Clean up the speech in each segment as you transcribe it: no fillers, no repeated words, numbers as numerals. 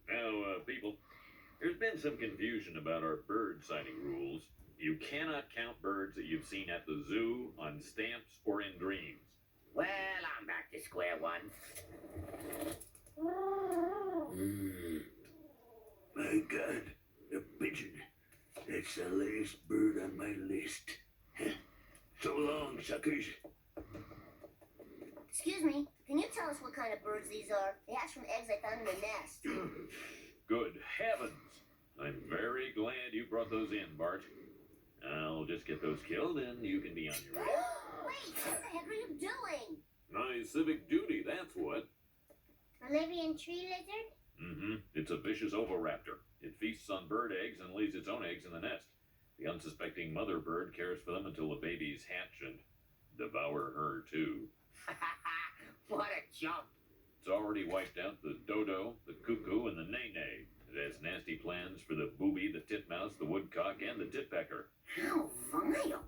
Now, people, there's been some confusion about our bird sighting rules. You cannot count birds that you've seen at the zoo, on stamps, or in dreams. Well, I'm back to square one. My God, a pigeon. That's the last bird on my list. So long, suckers. Excuse me, can you tell us what kind of birds these are? They hatch from eggs I found in a nest. Good heavens! I'm very glad you brought those in, Bart. I'll just get those killed and you can be on your way. Wait, what the heck are you doing? My civic duty, that's what. Bolivian tree lizard? Mm-hmm. It's a vicious oviraptor. It feasts on bird eggs and lays its own eggs in the nest. The unsuspecting mother bird cares for them until the babies hatch and devour her, too. What a jump. It's already wiped out the dodo, the cuckoo, and the nene. It has nasty plans for the booby, the titmouse, the woodcock, and the titpecker. How vile.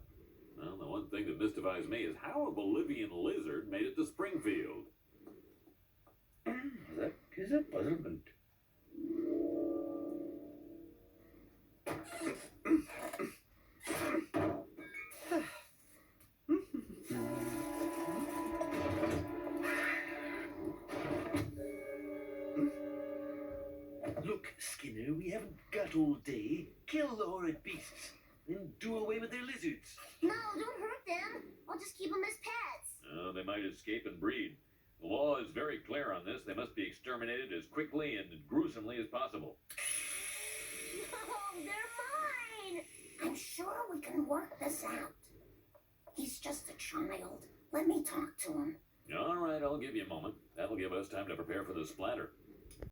Well, the one thing that mystifies me is how a Bolivian lizard made it to Springfield. That is a puzzlement. Look, Skinner, we haven't got all day. Kill the horrid beasts, then do away with their lizards. No, don't hurt them. I'll just keep them as pets. They might escape and breed. The law is very clear on this. They must be exterminated as quickly and gruesomely as possible. No, they're mine. I'm sure we can work this out. He's just a child. Let me talk to him. All right, I'll give you a moment. That'll give us time to prepare for the splatter.